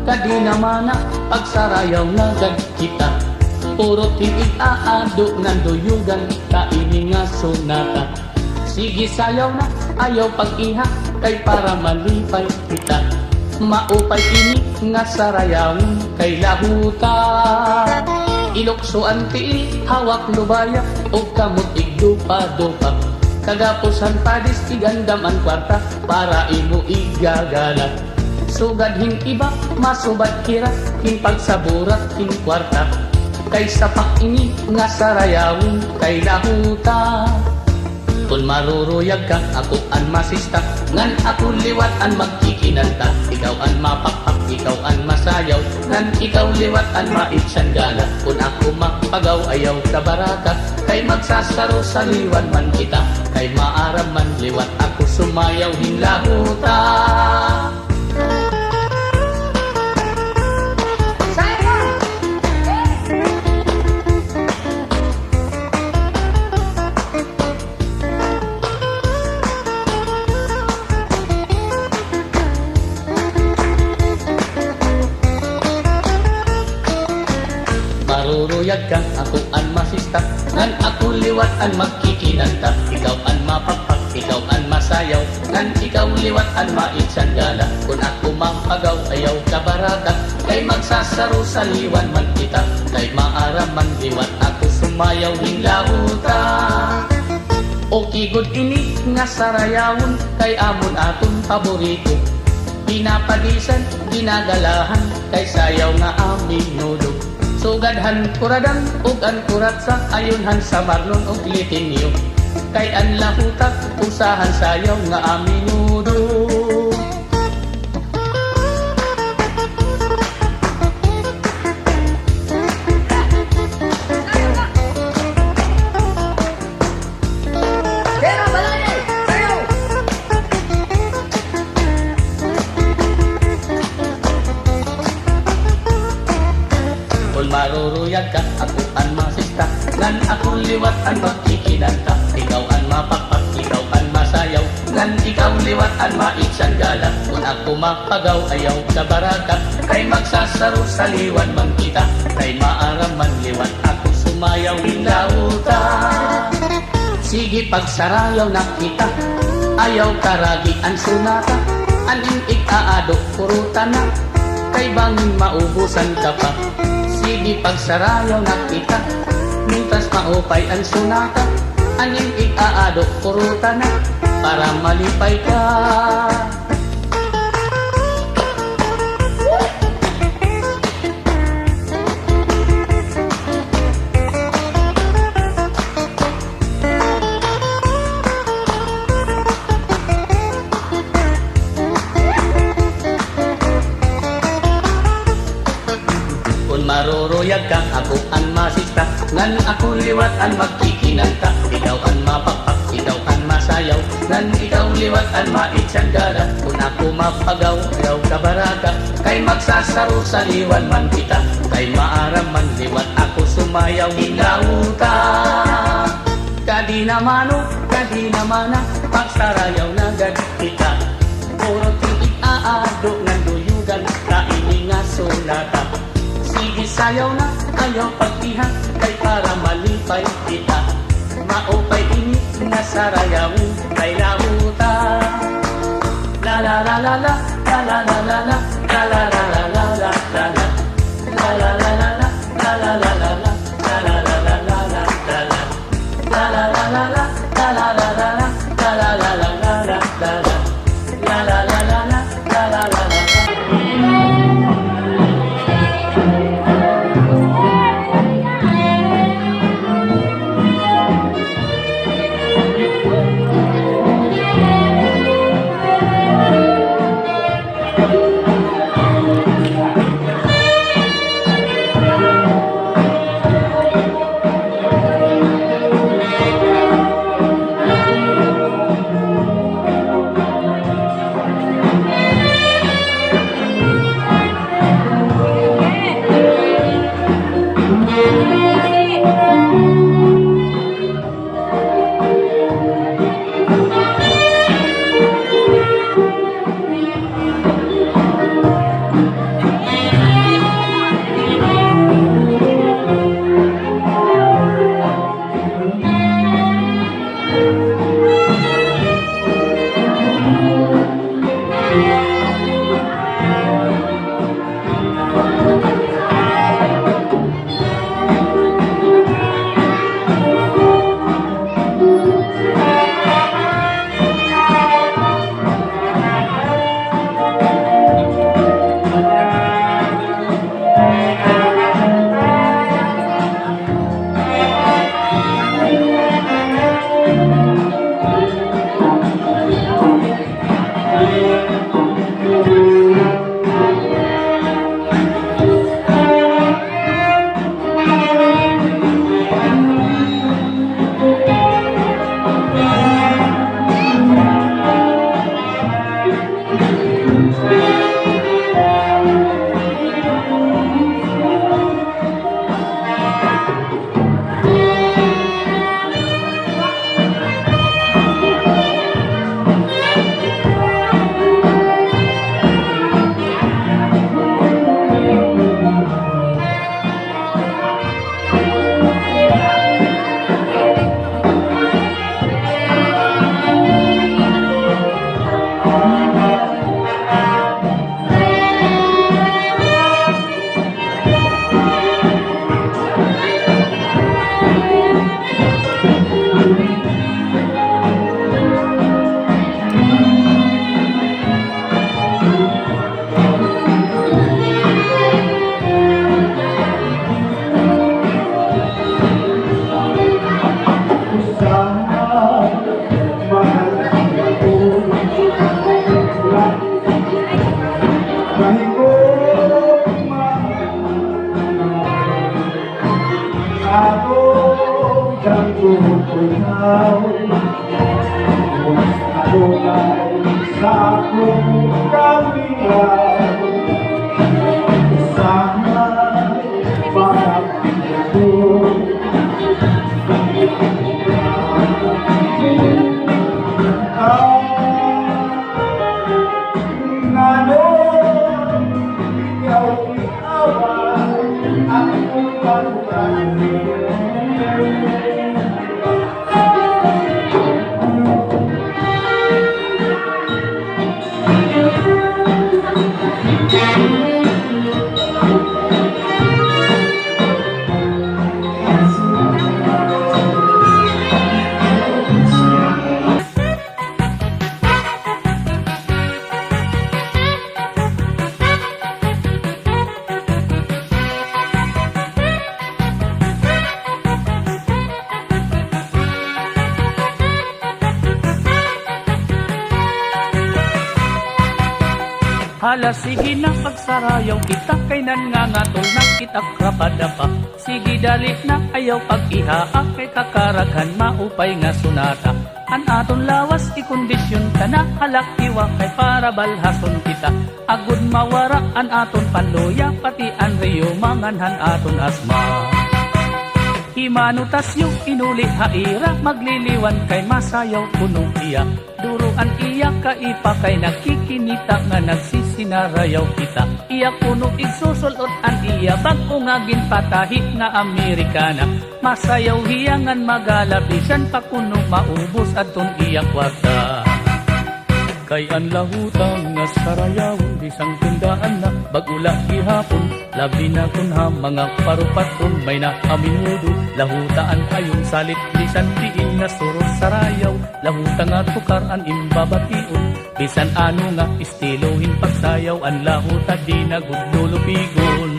Kadi namana pagsarayaw na gad kita. Puro titig aado ng duyugan, kaini nga sonata. Sige sayaw na, ayaw pag-iha, kay para malipay kita. Maupay ini nga sarayawin, kay lahuta. Ilokso ang tiil, hawak lubaya, o kamot igdupa-dupa. Kagapusan padis, igandam ang kwarta, para imo igagala. Sugad hing iba, masubad kira, hing pagsaburat, hing kwarta. Kay sapak ini nga sarayawin, kay lahuta. Kung maruruyag ka, ako an masista, ngan ako liwat an magkikinanta. Ikaw an mapakpak, ikaw an masayaw, ngan ikaw liwat an maitsanggala. Kung ako mapagaw, ayaw ka baraka, kay magsasaro sa liwan man kita. Kay maaram man liwat, ako sumayaw hing lahuta. Maruruyag ka, ako an masista, ngan ako liwat an magkikinanta. Ikaw an mapakpak, ikaw an masayaw, ngan ikaw liwat an maitsanggala. Kung ako mapagaw, ayaw ka baraka, kay magsasaro sa liwan man kita. Kay maaram man liwat, ako sumayaw hing lahuta. Okay good ini nga sarayawon, kay amon aton paborito. Pinapadisan, ginagalahan, kay sayaw nga amin nulog. Sugadhan kuradang ug an kuratsa, ayunhan sa marlon ug litinyo. Kay an lahutak usahan sayaw nga aminudo. Maruruyag ka, ako an masista, ngan ako liwat an magkikinanta. Ikaw an mapakpak, ikaw an masayaw, ngan ikaw liwat an maitsanggala. Kung ako mapagaw, ayaw ka baraka, kay magsasaro sa liwan man kita. Kay maaram man liwat, ako sumayaw hing lahuta. Sige pagsarayaw na kita, ayaw karagi an sunata. Aning ikaado, puruta na, kay bangin maubusan ka pa. Sige pagsarayaw na kita, mintas maupay ang sunata. Aning ikaado, puruta na, para malipay ka. luyag ka, ako ang masista. Ngan ako liwat ang magkikinanta. Ikaw ang mapapak, ikaw ang masayaw. Ngan ikaw liwat ang maitsanggara. Kung ako mapagaw, ayaw ka baraga. Kay magsasaro sa liwan man kita. Kay maaram man liwat ako sumayaw. Hinauta kadi namano, kadi namana. Pagsarayaw na gad kita. Puro tingit aado ng duyugan. Kaini nga sunata. Sige sayaw na, ayaw pagtihan. Kay para malipay kita. Maupay init na sarayawin. Kay lauta. La la la la la, la la la la la, la la la la la la la la. La la la la la, la la la la la, la la la la la la la la. La la la la la, la la la la la, la la la la la la la la. La la la la la, la la la la la. Thank you. Hala sige na pagsarayaw kita kay nan nga ngatol na kita krapada pa. Sige dali na ayaw pag-ihaa kay kakaraghan maupay nga sunata. An aton lawas ikondisyon ka na halakiwa kay para balhason kita. Agud mawara an aton panloya pati an riyo manganhan aton asma. Himanutas yung inuli haira magliliwan kay masayaw punong iya. Duruan iya kaipa kay nakikinita nga nagsisinarayaw kita. Iya kuno igsusulot an iya bago nga ginpatahi nga Amerikana. Masayaw hiyangan magalabisan pa kuno maubos aton iya kwarta. Kay an lahutang nga sarayawon bisang tundaan na bagula gihapon. Labi na kun ha mga parupaton may nakaminudo. Lahutaan ayong salit bisan diin nga suros sarayaw. Lahuta nga tukar an imbabation. Bisan ano nga istilohin pagsayaw an lahuta di nagudlulupigon.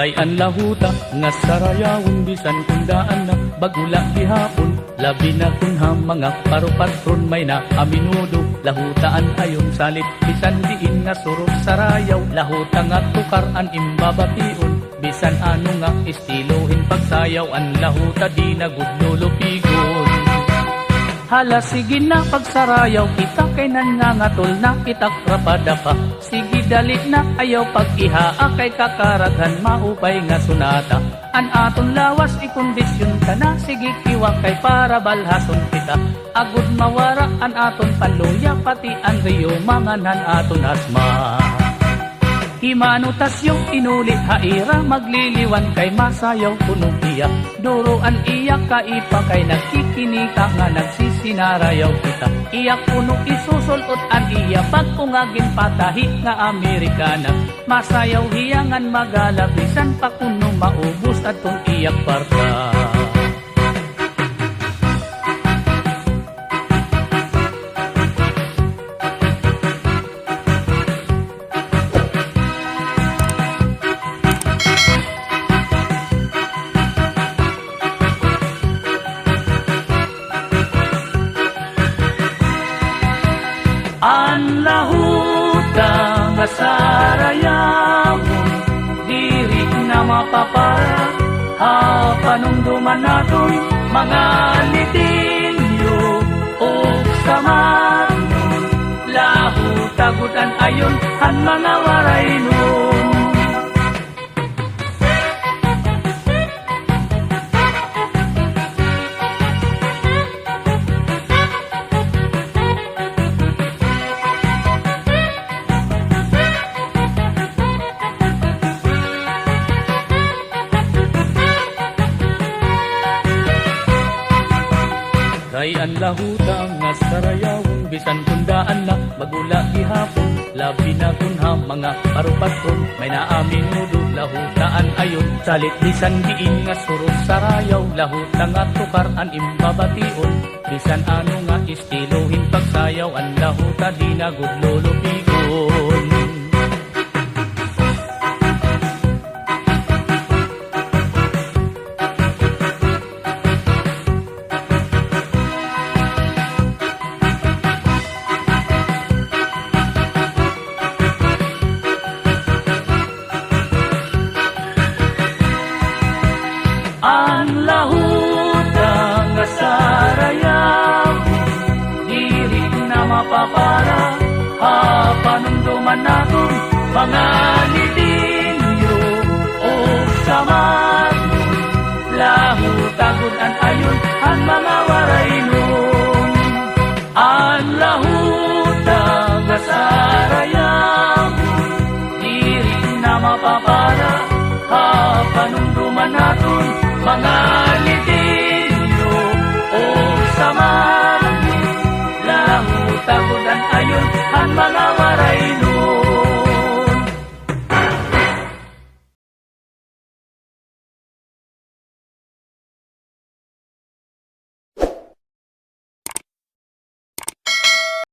Kay an lahuta nga sarayawon bisan kundaan na bagula gihapon. Labi na kun ha mga parupatron may na aminudo. Lahutaan ayon salit bisan diin nga surok sarayaw. Lahuta nga tukar an imbabation. Bisan ano nga istilohin pagsayaw an lahuta di nagudlulupigon. Hala sige na pagsarayaw kita kay nan nga ngatol na kita krapada pa. Sige dali na ayaw pag-ihaa kay kakaraghan maupay nga sunata. An aton lawas ikondisyon ka na sige kiwa kay para balhason kita. Agud mawara an aton panluya pati an riyo manganhan aton asma. Himanutas yung inuli haira magliliwan kay masayaw punong iya. Duruan iya kaipa kay nagkikinika nga nagsisinarayaw kita. Iya kuno isusulot an iya pagkungagin patahi nga Amerikana. Masayaw hiyangan magalabisan pa kuno maubos atong iyak parta. An lahuta nga sarayawon diri na mapapara hapanumduman naton mga litinyo o samanon. Lahuta gudan ayon han mga waraynon. Kay an lahuta nga sarayawon bisan kundaan na magula gihapon. Labi na kun ha mga parupatron may naaminudo. Lahutaan ayon salit bisan diin nga suros sarayaw. Lahuta nga tukar an imbabation. Bisan ano nga istilohin pagsayaw an lahuta di nagudlulupigon. Ang lahuta nga sarayawon diri na mapapara hapanumduman naton mga